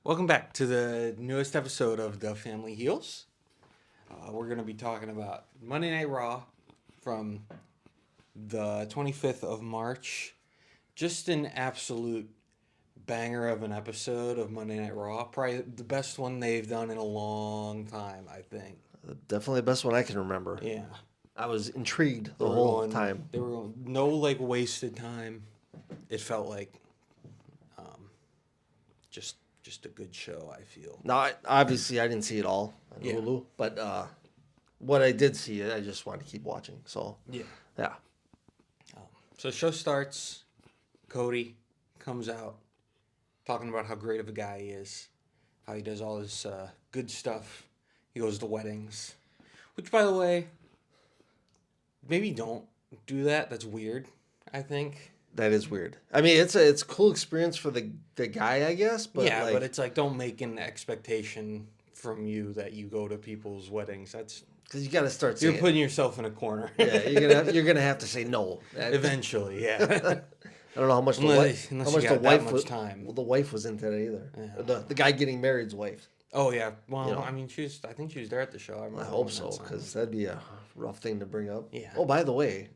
Welcome back to the newest episode of The Family Heals. We're going to be talking about Monday Night Raw from the 25th of March. Just an absolute banger of an episode of Monday Night Raw. Probably the best one they've done in a long time, I think. Definitely the best one I can remember. Yeah. I was intrigued the whole time. They were going, no wasted time. It felt like just a good show, I feel. Now, obviously, I didn't see it all on Yeah. Hulu, but what I did see, I just wanted to keep watching. So, Yeah. yeah. So the show starts. Cody comes out talking about how great of a guy he is, how he does all this good stuff. He goes to weddings, which, by the way, maybe don't do that. That's weird, I think. That is weird. I mean, it's a cool experience for the guy, I guess. But yeah, but it's like, don't make an expectation from you that you go to people's weddings. That's because you got to start. You're putting yourself in a corner. Yeah, you're gonna have to say no eventually. Yeah. I don't know how much unless the wife was time. Well, the wife was into that either. Yeah. The guy getting married's wife. Oh yeah. Well, I mean, I think she was there at the show. I hope so, because that'd be a rough thing to bring up. Yeah. Oh, by the way,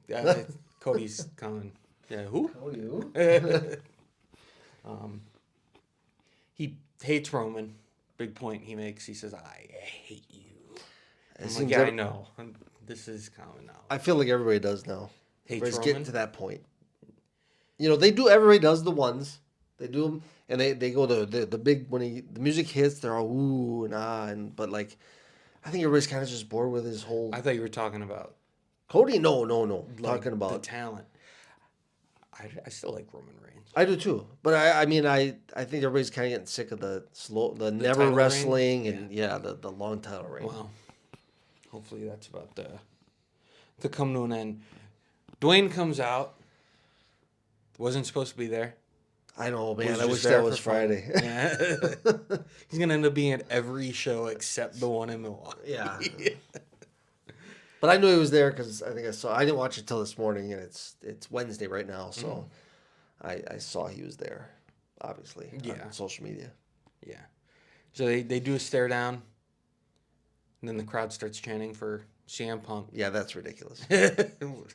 Cody's coming. Yeah. Who? Cody who? He hates Roman. Big point he makes. He says, "I hate you." I'm like, I know. This is common now. I feel like everybody does now. Hates Roman? Getting to that point. You know, they do. Everybody does the ones. They do them, and they go to the big when the music hits. They're all ooh and ah, but like, I think everybody's kind of just bored with his whole. I thought you were talking about Cody. No. Like Talking about the talent. I still like Roman Reigns. I do too, but I mean I think everybody's kind of getting sick of the never wrestling reign? And the long title reign. Well, hopefully that's about to come to an end. Dwayne comes out. Wasn't supposed to be there. I know, man. I wish that was Friday. Yeah. He's gonna end up being at every show except the one in Milwaukee. Yeah. But I knew he was there because I think I didn't watch it till this morning, and it's Wednesday right now, so I saw he was there, obviously, on social media. Yeah. So they do a stare down, and then the crowd starts chanting for CM Punk. Yeah, that's ridiculous.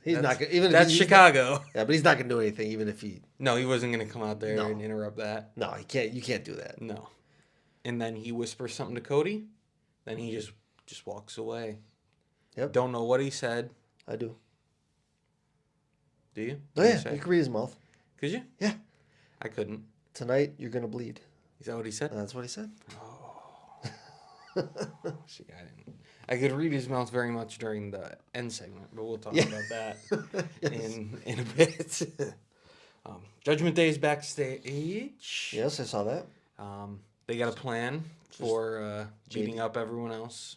He's not gonna, even that's Chicago. Yeah, but he's not gonna do anything, even if he. No, he wasn't gonna come out there and interrupt that. No, he can't. You can't do that. No. And then he whispers something to Cody. Then he just walks away. Yep. Don't know what he said. I do. Do you? Oh, yeah, you can read his mouth. Could you? Yeah. I couldn't. Tonight, you're going to bleed. Is that what he said? That's what he said. Oh. See, I didn't. I could read his mouth very much during the end segment, but we'll talk about that in a bit. Judgment Day is backstage. Yes, I saw that. They got a plan for beating up everyone else,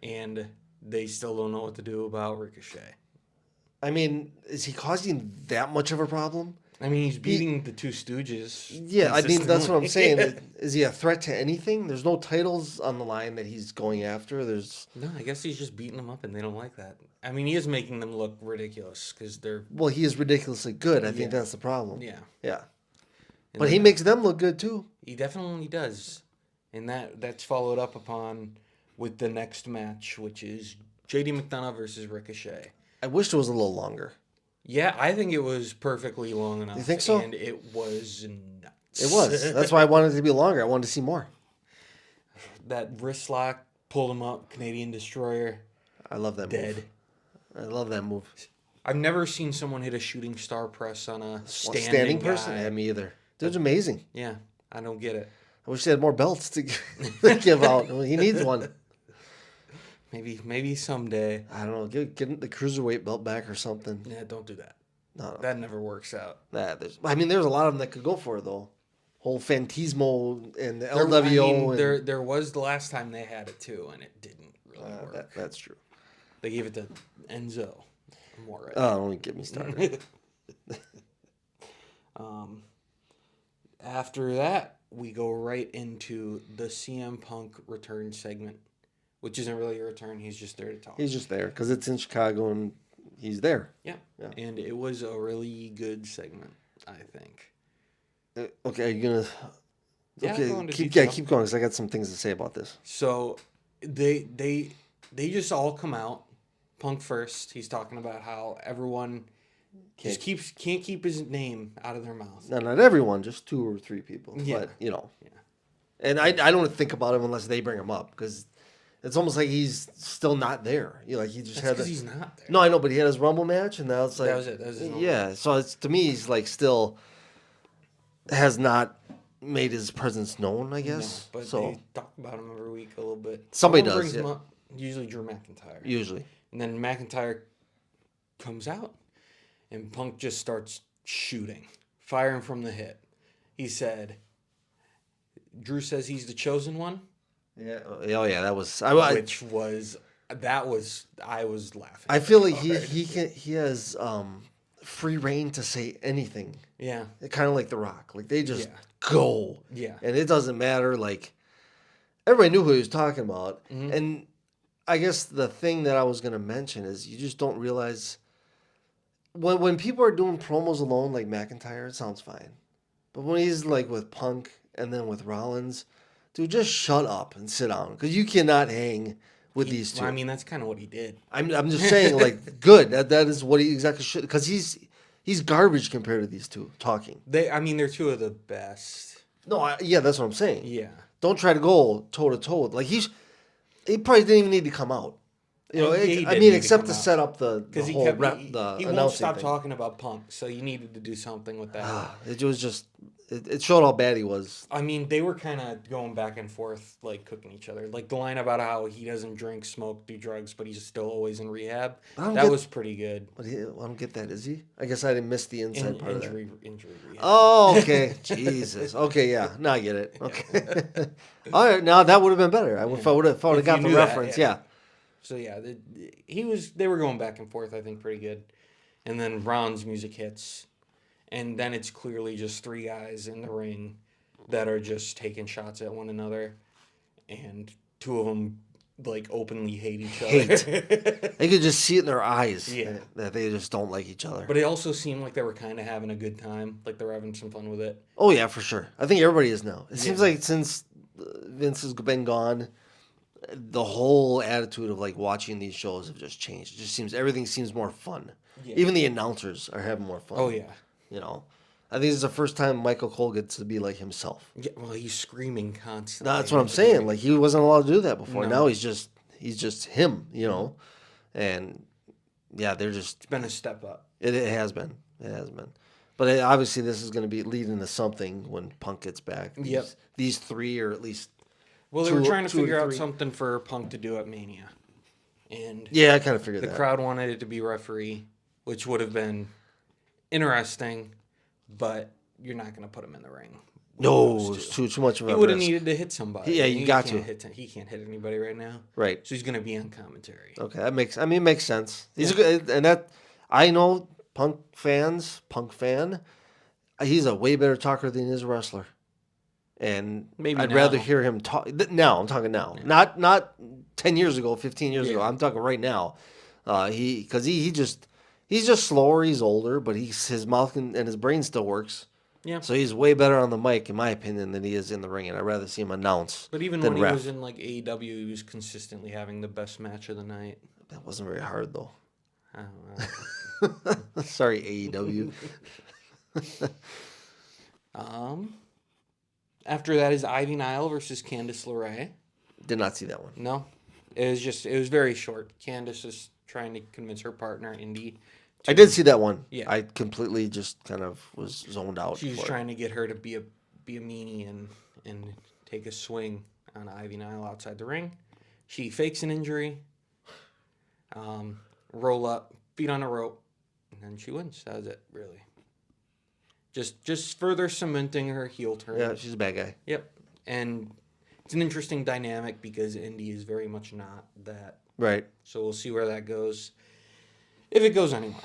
and they still don't know what to do about Ricochet. I mean, is he causing that much of a problem? I mean, he's beating the Two Stooges. Yeah, I mean, that's what I'm saying. Is he a threat to anything? There's no titles on the line that he's going after. No, I guess he's just beating them up, and they don't like that. I mean, he is making them look ridiculous because they're... Well, he is ridiculously good. I think that's the problem. Yeah. Yeah. But he makes them look good, too. He definitely does. And that's followed up upon with the next match, which is JD McDonough versus Ricochet. I wish it was a little longer. Yeah, I think it was perfectly long enough. You think so? And it was nuts. It was. That's why I wanted it to be longer. I wanted to see more. That wrist lock pulled him up, Canadian Destroyer. I love that move. I love that move. I've never seen someone hit a shooting star press on a standing person. Yeah, me either. Dude's amazing. Yeah, I don't get it. I wish they had more belts to give out. He needs one. Maybe someday. I don't know. Get the cruiserweight belt back or something. Yeah, don't do that. No. That never works out. There's a lot of them that could go for it, though. Whole Fantismo and the LWO. There was the last time they had it, too, and it didn't really work. That's true. They gave it to Enzo. More oh, don't get me started. After that, we go right into the CM Punk return segment, which isn't really a return. He's just there to talk. He's just there because it's in Chicago and he's there. Yeah. And it was a really good segment, I think. Okay, are you gonna Yeah, Okay, go into keep detail. keep going because I got some things to say about this. So they just all come out. Punk first. He's talking about how everyone can't keep his name out of their mouth. No, not everyone, just 2 or 3 people. Yeah. But Yeah. and I don't think about him unless they bring him up because it's almost like he's still not there. Like he just That's had. because he's not there. No, I know, but he had his Rumble match, and now it's like That was it. That was his Rumble yeah. So it's to me, he's like still has not made his presence known. I No, guess. but So they talk about him every week a little bit. Somebody Someone does, brings him yeah. up. Usually Drew McIntyre. usually, And then McIntyre comes out, and Punk just starts shooting, firing from the hip. He said, Drew says he's the chosen one, yeah. Oh yeah, that was. I was laughing. I feel like hard. he has free reign to say anything. Yeah. Kind of like The Rock. Like they just Yeah. go. Yeah. And it doesn't matter. Like everybody knew who he was talking about. Mhm. And I guess the thing that I was gonna mention is you just don't realize when people are doing promos alone like McIntyre, it sounds fine. But when he's like with Punk and then with Rollins, dude, just shut up and sit down because you cannot hang with these two. Well, I mean, that's kind of what he did. I'm just saying, like, good. That is what he exactly should. Because he's garbage compared to these two talking. They're two of the best. No, yeah, that's what I'm saying. Yeah. Don't try to go toe to toe. Like he probably didn't even need to come out. Yeah, he didn't need to except come to out. set up the Because he whole kept rep, he the won't announcing stop thing. talking about Punk, so you needed to do something with that. It was just it showed how bad he was. I mean, they were kind of going back and forth, like cooking each other. Like the line about how he doesn't drink, smoke, do drugs, but he's still always in rehab. That was pretty good. But I don't get that. Is he? I guess I didn't miss the inside part of that. Injury rehab. Oh, okay. Jesus. Okay, yeah. Now I get it. Okay. All right. Now that would have been better. If I would have If got you the knew that, reference, yeah. yeah. So yeah, they were going back and forth, I think, pretty good. And then Ron's music hits, and then it's clearly just 3 guys in the ring that are just taking shots at one another, and 2 of them like openly hate each other. They could just see it in their eyes. Yeah. That they just don't like each other. But it also seemed like they were kind of having a good time, like they were having some fun with it. Oh yeah, for sure. I think everybody is now. It seems Yeah. like since Vince has been gone, the whole attitude of like watching these shows have just changed. It just seems everything seems more fun. Yeah. Even the announcers are having more fun. Oh yeah. I think it's the first time Michael Cole gets to be like himself. Yeah, well, he's screaming constantly. That's what I'm saying. Like he wasn't allowed to do that before. No. Now he's just him, And yeah, they're just. It's been a step up. It has been. It has been. But obviously, this is going to be leading to something when Punk gets back. These 3 or at least. Well, they were trying to 2 or figure out 3. something for Punk to do at Mania, and Yeah, I kind of figured the that. crowd wanted it to be referee, which would have been interesting, but you're not going to put him in the ring. No, it's too much of a He would have risk. needed to hit somebody. Yeah, you got to. He can't hit anybody right now. Right. So he's going to be on commentary. Okay, that makes. I mean, it makes sense. He's a good, and that I know Punk fan. He's a way better talker than he is a wrestler. And Maybe I'd now. rather hear him talk now. I'm talking now, not 10 years ago, 15 years ago. I'm talking right now. Because he's just slower. He's older, but his mouth and his brain still works. Yeah. So he's way better on the mic, in my opinion, than he is in the ring. And I'd rather see him announce. But even than when he ref. was in like AEW, he was consistently having the best match of the night. That wasn't very hard though. I don't know. Sorry, AEW. After that is Ivy Nile versus Candice LeRae. Did not see that one. No, it was very short. Candice is trying to convince her partner Indy. I did see that one. Yeah. I completely just kind of was zoned out. She was for it. trying to get her to be a meanie and take a swing on Ivy Nile outside the ring. She fakes an injury. Roll up, feet on a rope, and then she wins. That was it, really. Just further cementing her heel turn. Yeah, she's a bad guy. Yep. And it's an interesting dynamic because Indy is very much not that. Right. So we'll see where that goes. If it goes anywhere.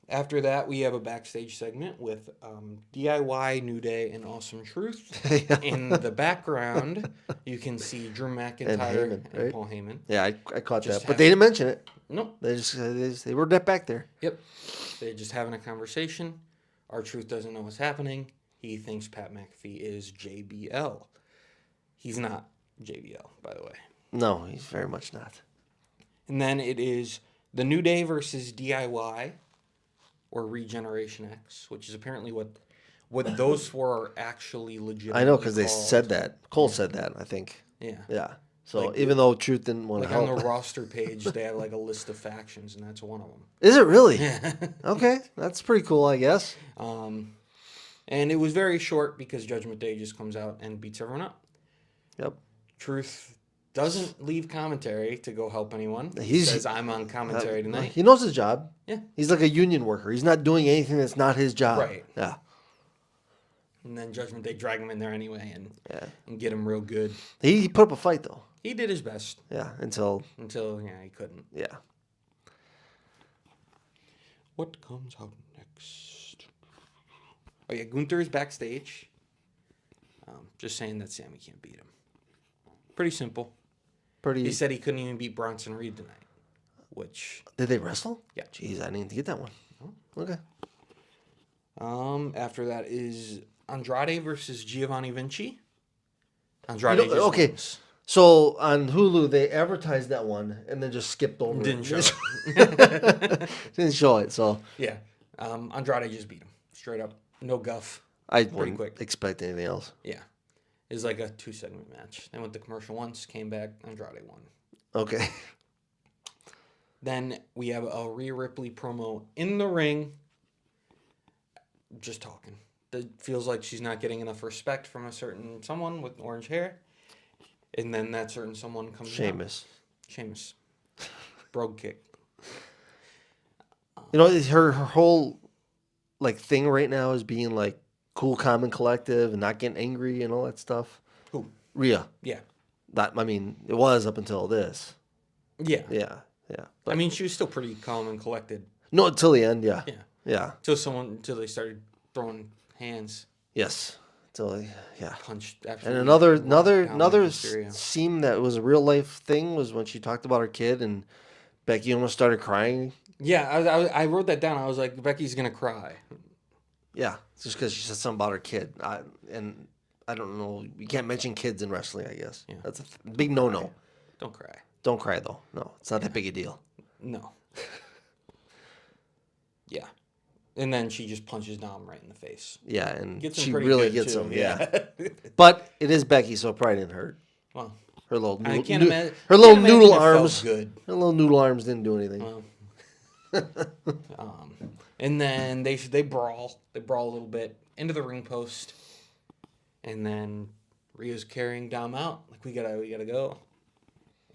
After that, we have a backstage segment with DIY, New Day, and Awesome Truth. In the background, you can see Drew McIntyre and, Heyman, right? Paul Heyman. Yeah, I caught Just that, but they didn't mention it. Nope. They were back there. Yep. They're just having a conversation. R-Truth doesn't know what's happening. he thinks Pat McAfee is JBL. He's not JBL, by the way. No, he's very much not. And then it is The New Day versus DIY or Regeneration X, which is apparently what those four are actually legitimate. I know because they said that. Cole said that, I think. Yeah. Yeah. So Like, even though Truth didn't want to Like on help. the roster page, they have like a list of factions, and that's one of them. Is it really? Yeah. Okay. That's pretty cool, I guess. And it was very short because Judgment Day just comes out and beats everyone up. Yep. Truth doesn't leave commentary to go help anyone. He He's- says, I'm on commentary tonight. He knows his job. Yeah. He's like a union worker. He's not doing anything that's not his job. Right. Yeah. And then Judgment Day drag him in there anyway Yeah. and get him real good. He put up a fight, though. He did his best Yeah. Until, he couldn't. yeah. What comes out next? Oh, yeah, Gunther is backstage. Just saying that Sami can't beat him. Pretty simple. He said he couldn't even beat Bronson Reed tonight, which... Did they wrestle? Yeah. Jeez, I didn't get that one. Okay. After that is Andrade versus Giovanni Vinci. Andrade just okay. wins. So on Hulu, they advertised that one and then just skipped over Didn't it. show it. Didn't show it, so Yeah. Andrade just beat him. Straight up. No guff. I Pretty wouldn't quick. expect anything else. Yeah. It was like a 2-segment match. They went to commercial once, came back, Andrade won. Okay. Then we have a Rhea Ripley promo in the ring. Just talking. It feels like she's not getting enough respect from a certain someone with orange hair. And then that certain someone comes out. Sheamus. Brogue kick. You know, her whole like thing right now is being like cool, calm, and collective and not getting angry and all that stuff. Who? Rhea. Yeah. It was up until this. Yeah. Yeah. But, I mean, she was still pretty calm and collected. no, until the end, yeah. Yeah. Yeah. Until they started throwing hands. Yes. Until Punched. And absolutely another rocked down Mysterio. scene that was a real life thing was when she talked about her kid and Becky almost started crying. Yeah, I wrote that down. I was like, Becky's gonna cry. Yeah, just because she said something about her kid. And I don't know. You can't mention kids in wrestling, I guess. Yeah. That's a big no-no. Don't cry. Don't cry, though. No, it's not that big a deal. No. Yeah. And then she just punches Dom right in the face. Yeah, and Gets him she pretty really good, gets too. him, yeah. But it is Becky, so it probably didn't hurt. Well, Her little I noodle, can't imagine. her little can't imagine noodle it felt arms. good. Her little noodle arms didn't do anything. Well, and then they brawl. They brawl a little bit into the ring post, and then Rhea's carrying Dom out. Like we gotta go.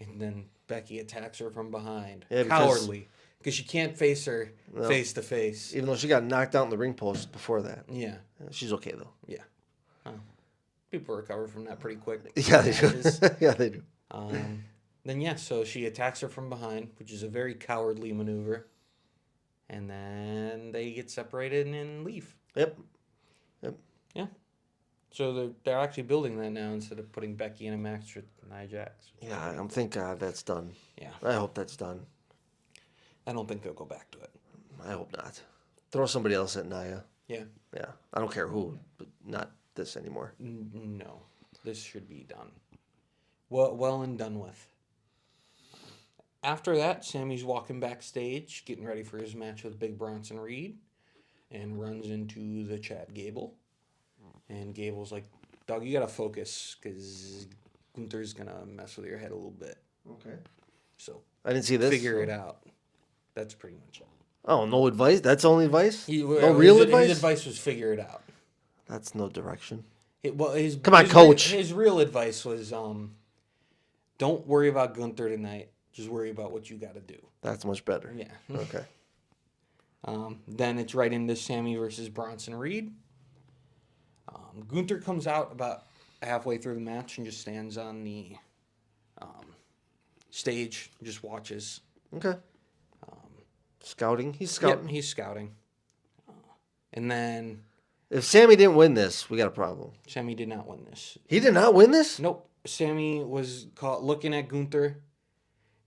And then Becky attacks her from behind. Yeah, Cowardly, because she can't face her face to face. Even though she got knocked out in the ring post before that. Yeah. She's okay, though. Yeah. People recover from that pretty quick. Yeah, they do. Yeah, they do. So she attacks her from behind, which is a very cowardly maneuver. And then they get separated and leave. Yep. Yeah. So they're actually building that now instead of putting Becky in a match with Nia Jax. Yeah, I'm thank God that's done. Yeah. I hope that's done. I don't think they'll go back to it. I hope not. Throw somebody else at Nia. Yeah. Yeah. I don't care who, but not this anymore. No. This should be done. Well and done with. After that, Sami's walking backstage, getting ready for his match with Big Bronson Reed, and runs into the Chad Gable. And Gable's like, "Dog, you gotta focus, because Gunther's gonna mess with your head a little bit. Okay. So I didn't see this. figure it out." That's pretty much it. Oh, no advice? That's only advice? No His real advice? His advice was figure it out. That's no direction. Come on, coach. His real advice was, don't worry about Gunther tonight. Just worry about what you got to do. That's much better. Yeah. Okay. Then it's right into Sami versus Bronson Reed. Gunther comes out about halfway through the match and just stands on the stage, just watches. Okay. Scouting? He's scouting. Yep, he's scouting. And then If Sami didn't win this, we got a problem. Sami did not win this. He did not win this? Nope. Sami was caught looking at Gunther.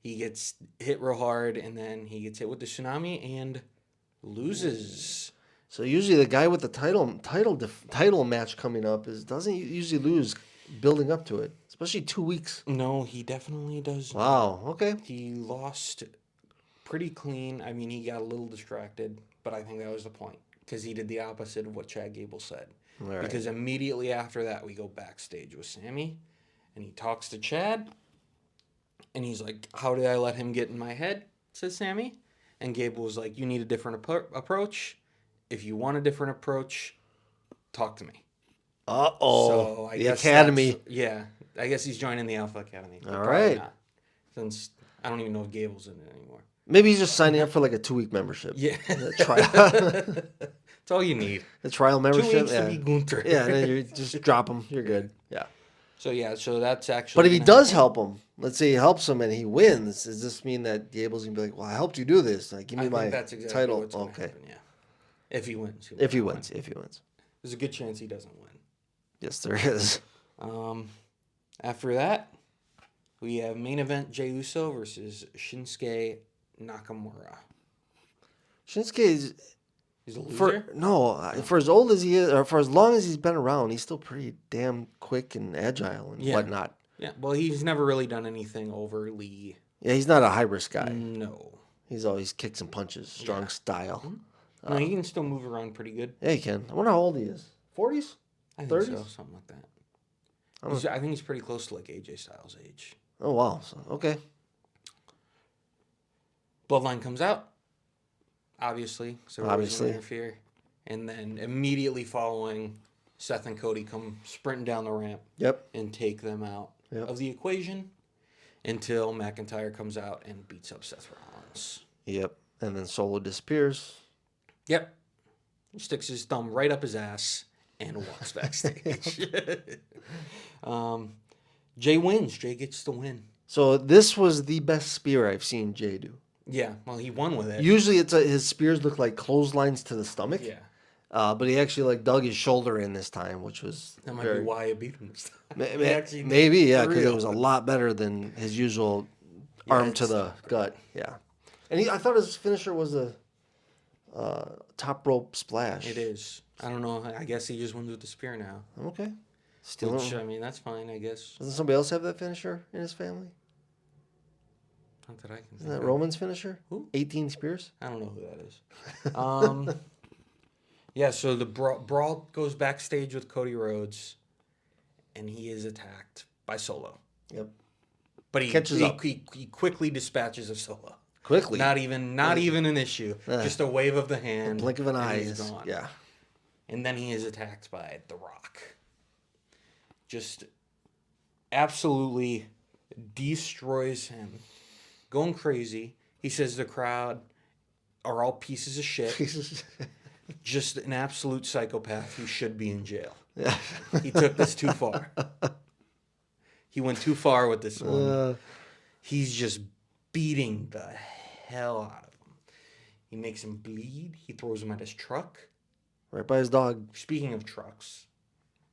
He gets hit real hard, and then he gets hit with the tsunami and loses. So usually the guy with the title match coming up doesn't usually lose building up to it, especially 2 weeks. No, he definitely does. Wow. Okay. He lost pretty clean. I mean, he got a little distracted, but I think that was the point because he did the opposite of what Chad Gable said. All right. Because immediately after that, we go backstage with Sami, and he talks to Chad, and he's like, "How did I let him get in my head?" says Sami, and Gable was like, "You need a different approach. If you want a different approach, talk to me." So I the guess Academy. Yeah, I guess he's joining the Alpha Academy. But All probably right. not, since I don't even know if Gable's in it anymore. Maybe he's just signing up for like a 2-week membership. Yeah. Trial. That's all you need. The trial 2 membership. weeks to be Gunther. Yeah, and then you just drop him. You're good. Yeah. So that's actually. But if he gonna does happen. help him, let's say he helps him and he wins, does this mean that Gable's gonna be like, "Well, I helped you do this. Like, give me I my think that's exactly title." what's gonna Okay. happen, yeah. If he wins. If he will wins, There's a good chance he doesn't win. yes, there is. After that, we have main event Jey Uso versus Shinsuke Nakamura. Shinsuke is He's a loser. for as old as he is, or for as long as he's been around, he's still pretty damn quick and agile and Yeah. whatnot. Yeah, well, he's never really done anything overly. Yeah, he's not a high risk guy. No. He's always kicks and punches, strong style. No, he can still move around pretty good. Yeah, he can. I wonder how old he is. 40s? I think 30s? so, something like that. I think he's pretty close to like AJ Styles' age. Oh wow. So, okay. Bloodline comes out, obviously, so Obviously. interfere, and then immediately following, Seth and Cody come sprinting down the ramp Yep. and take them out Yep. of the equation until McIntyre comes out and beats up Seth Rollins. Yep. And then Solo disappears. Yep, he sticks his thumb right up his ass and walks backstage. Jay wins. Jay gets the win. So this was the best spear I've seen Jay do. Yeah, well, he won with it. Usually his spears look like clotheslines to the stomach. Yeah. But he actually like dug his shoulder in this time, which was That might be why he beat him this time. maybe, yeah, because it real. was a lot better than his usual arm to the gut. Yeah, and I thought his finisher was a top rope splash. It is. I don't know. I guess he just wins with the spear now. Okay. Still, Which, I mean, that's fine, I guess. doesn't somebody else have that finisher in his family? Not that I can Isn't think that of. Roman's finisher? Who? 18 spears. I don't know who that is. Yeah, so the brawl goes backstage with Cody Rhodes, and he is attacked by Solo. Yep. But he Catches up. He quickly dispatches a Solo. Quickly. Not even an issue. Just a wave of the hand. Blink of an and eye. he's gone. Yeah. And then he is attacked by The Rock. Just absolutely destroys him. Going crazy. He says the crowd are all pieces of shit. Just an absolute psychopath who should be in jail. Yeah. He took this too far. He went too far with this one. He's just beating the hell out of him. He makes him bleed. He throws him at his truck. Right by his dog. Speaking of trucks,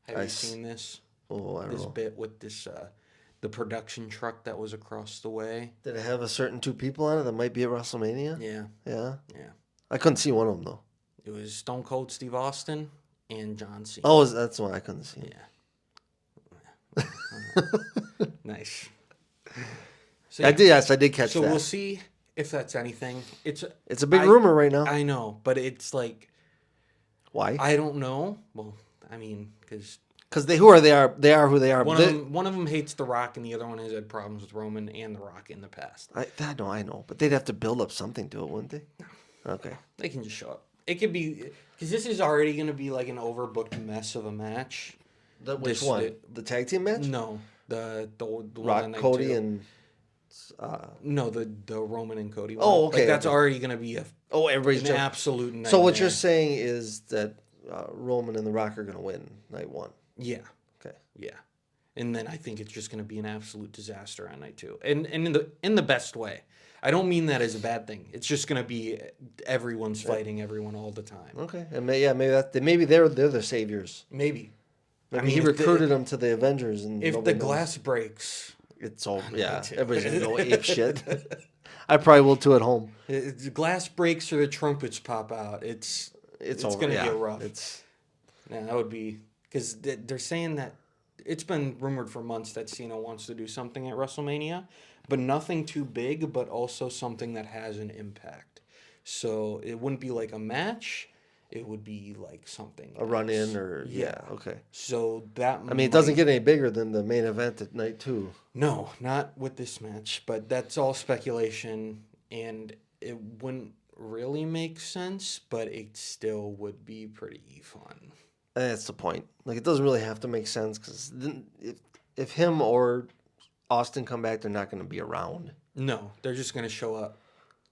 have you Nice. seen this? Oh, I don't This know. bit with this the production truck that was across the way. Did it have a certain 2 people on it that might be at WrestleMania? Yeah, Yeah. yeah. I couldn't see one of them though. It was Stone Cold Steve Austin and John Cena. Oh, that's the one I couldn't see. Yeah. Nice. So, I did. Yes, I did catch So that. we'll see if that's anything. It's It's a big rumor right now. I know, but it's like Why? I don't know. Well, I mean, because Because they are who they are. one of them hates The Rock, and the other one has had problems with Roman and The Rock in the past. I know, but they'd have to build up something to it, wouldn't they? Okay. They can just show up. It could be because this is already going to be like an overbooked mess of a match. Which This- one? The tag team match? No, the one Rock, on night Cody, 2. and No, the Roman and Cody one. Oh, okay, Like, that's okay. already going to be everybody's an jumping. absolute nightmare. So what you're saying is that Roman and The Rock are going to win night 1. Yeah, Okay. yeah. And then I think it's just going to be an absolute disaster on night 2. And in the best way. I don't mean that as a bad thing. It's just going to be everyone's fighting everyone all the time. Okay. And maybe they're the saviors. Maybe. Maybe he if recruited them to the Avengers, and If nobody the knows. glass breaks, It's all me yeah. too. Everybody's gonna go ape shit. I probably will too at home. the glass breaks or the trumpets pop out. It's it's going over. to Yeah, get rough. it's Yeah, that would be because they're saying that it's been rumored for months that Cena wants to do something at WrestleMania, but nothing too big, but also something that has an impact. So it wouldn't be like a match; it would be like something a run in else. or okay. So that I mean, it doesn't get any bigger than the main event at night 2. no, not with this match, but that's all speculation, and it wouldn't really make sense, but it still would be pretty fun. And that's the point. Like, it doesn't really have to make sense because if him or Austin come back, they're not going to be around. No, they're just gonna show up,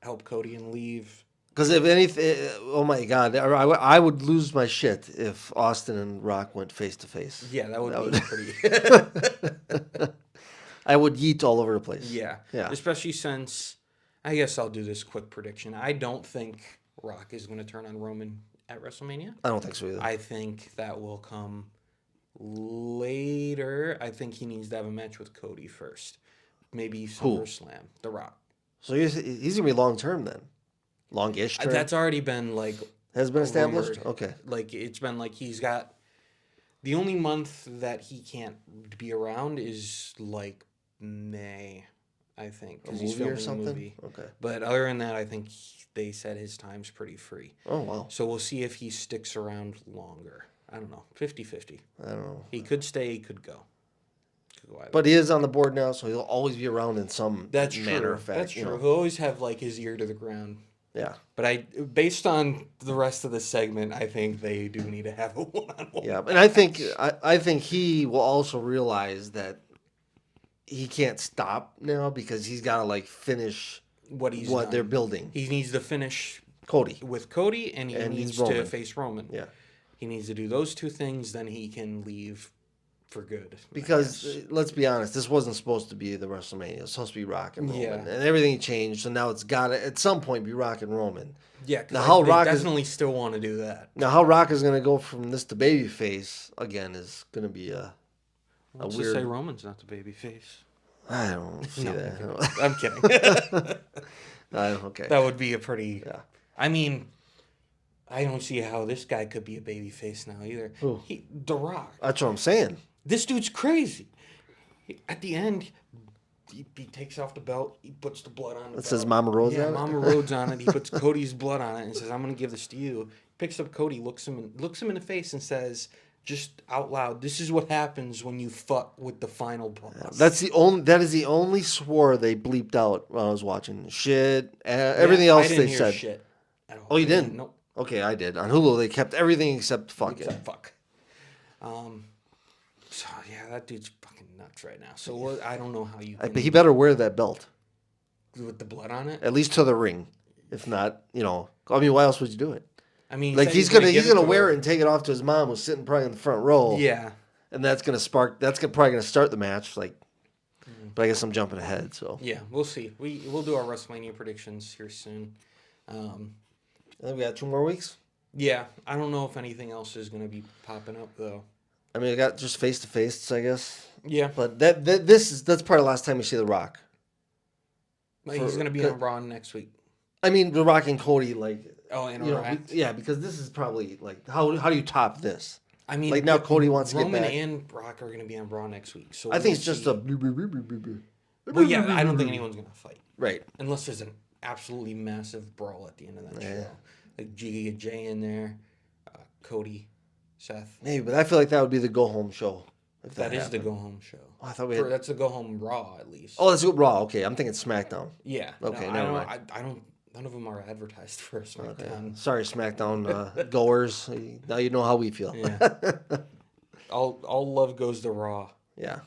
help Cody, and leave. Because if anything, oh my God, I would lose my shit if Austin and Rock went face to face. Yeah, that would be pretty. I would yeet all over the place. Yeah, Yeah. especially since I guess I'll do this quick prediction. I don't think Rock is gonna turn on Roman at WrestleMania. I don't think so either. I think that will come later. I think he needs to have a match with Cody first. Maybe SummerSlam. The Rock. So he's going to be long term then? Longish term? That's already been Has been established? rumored. Okay. Like it's been he's got the only month that he can't be around is May, I think, because he's filming a movie. Okay. But other than that, I think they said his time's pretty free. Oh, wow. So we'll see if he sticks around longer. I don't know. 50-50. I don't know. He could stay, he could go. But he is on the board now, so he'll always be around in some manner of fact. That's true. He'll always have his ear to the ground. Yeah. But based on the rest of the segment, I think they do need to have a one-on-one. Yeah, and I think he will also realize that he can't stop now because he's got to finish what they're building. He needs to finish Cody with Cody, and he needs to face Roman. Yeah. He needs to do those two things, then he can leave for good. Because let's be honest, this wasn't supposed to be the WrestleMania. It was supposed to be Rock and Roman, Yeah. and everything changed. So now it's got to at some point be Rock and Roman. Yeah, now they definitely still want to do that. Now how Rock is going to go from this to babyface again is going to be a Let's weird. just say Roman's not the baby face. I don't see that. I'm kidding. Okay. That would be a pretty. Yeah. I mean, I don't see how this guy could be a baby face now either. Who? The Rock. That's what I'm saying. This dude's crazy. At the end, he takes off the belt. He puts the blood on the belt. It says Mama Rhodes on it? Mama Rhodes on it. He puts Cody's blood on it and says, "I'm going to give this to you." Picks up Cody, looks him in the face and says, just out loud, "This is what happens when you fuck with the final boss." That is the only swore they bleeped out when I was watching. Shit, everything else I didn't they hear said. Shit at all. Oh, you didn't? Nope. Okay, I did. On Hulu, they kept everything except fucking. Except fuck. So yeah, that dude's fucking nuts right now. So I don't know how you. But he better wear that belt with the blood on it. at least to the ring. If not, I mean, why else would you do it? I mean, He's gonna wear it and take it off to his mom, who's sitting probably in the front row. Yeah. And that's probably gonna start the match. But I guess I'm jumping ahead. So Yeah, we'll see. We'll do our WrestleMania predictions here soon. I think we got 2 more weeks. Yeah, I don't know if anything else is going to be popping up though. I mean, I got just face to face, I guess. Yeah, But that's probably the last time we see The Rock. he's going to be on Raw next week. I mean, The Rock and Cody, Interact. because this is probably how do you top this? I mean, now Cody wants to get Roman back. and Rock are going to be on Raw next week. So I think it's just a. Well, yeah, I don't think anyone's going to fight Right. unless there's an absolutely massive brawl at the end of that Yeah. show. Like get Jay in there, Cody, Seth. Maybe, but I feel like that would be the go home show. If That is the happened. go home show. Oh, I thought we had. That's the go home Raw at least. Oh, that's Raw. Okay, I'm thinking SmackDown. Yeah. Okay, no, never mind. I don't. None of them are advertised for SmackDown. Okay. Sorry, SmackDown goers. Now you know how we feel. Yeah. all love goes to Raw. Yeah.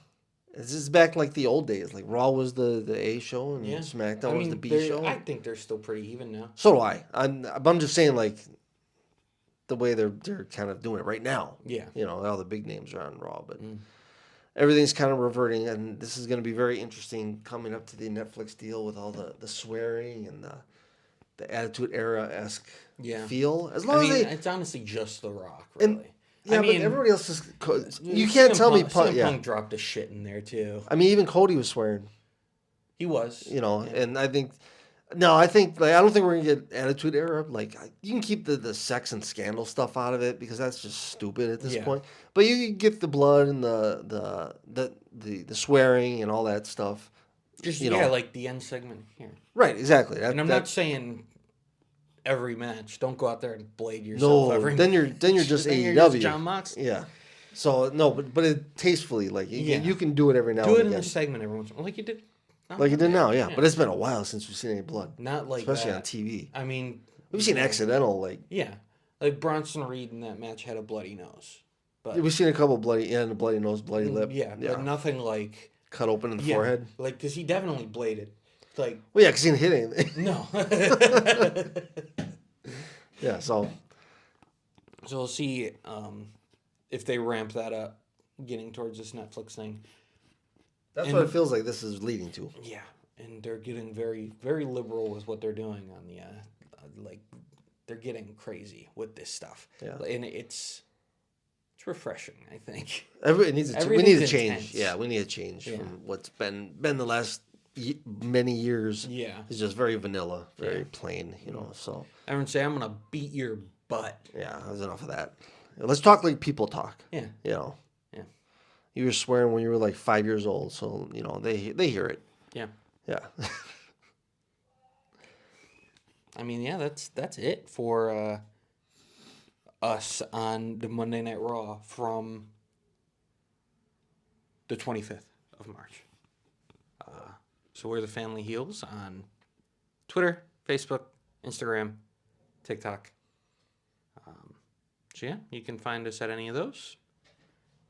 This is back like the old days. Like Raw was the A show and SmackDown was the B show. I think they're still pretty even now. So do I. I'm just saying the way they're kind of doing it right now. Yeah. All the big names are on Raw, but everything's kind of reverting, and this is going to be very interesting coming up to the Netflix deal with all the swearing and the Attitude Era-esque feel. As long as it's honestly just The Rock, really. But everybody else is. You can't tell me. Punk dropped a shit in there too. I mean, even Cody was swearing. He was. And I think No, I think I don't think we're gonna get Attitude Era. Like you can keep the sex and scandal stuff out of it because that's just stupid at this Yeah. point. But you can get the blood and the swearing and all that stuff. Just, You yeah, know, like the end segment here. right? Exactly. And I'm not saying every match. Don't go out there and blade yourself no. every Then you're match. just Then you're just AEW. John Moxley. Yeah. So no, but it tastefully like Yeah. you can do it every now Do and it in again, a segment every once in a while, like you did. like you did now. Yeah. Yeah. But it's been a while since we've seen any blood, Not like especially on that. TV. I mean, We've seen accidental like. Yeah, like Bronson Reed in that match had a bloody nose, but We've seen a couple bloody and a bloody nose, bloody lip. yeah, but nothing like cut open in the forehead. like because he definitely bladed. Like Well, yeah, because he didn't hit anything. no. Yeah, so So we'll see if they ramp that up, getting towards this Netflix thing. that's what it feels like this is leading to. Yeah, and they're getting very, very liberal with what they're doing on the like. They're getting crazy with this stuff. Yeah. And it's refreshing, I think. It needs we Everything's need a change. intense. Yeah, we need a change from what's been the last many years. Yeah. It's just very vanilla, very plain, so. Everyone say, I'm going to beat your butt. Yeah, that's enough of that. Let's talk like people talk. Yeah. Yeah. You were swearing when you were like 5 years old, so, they hear it. Yeah. Yeah. I mean, yeah, that's it for us on the Monday Night Raw from the 25th of March. So we're the Family Heels on Twitter, Facebook, Instagram, TikTok. So yeah, you can find us at any of those.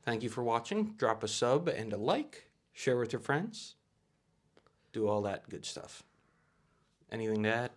Thank you for watching. Drop a sub and a like. Share with your friends. Do all that good stuff. Anything to add?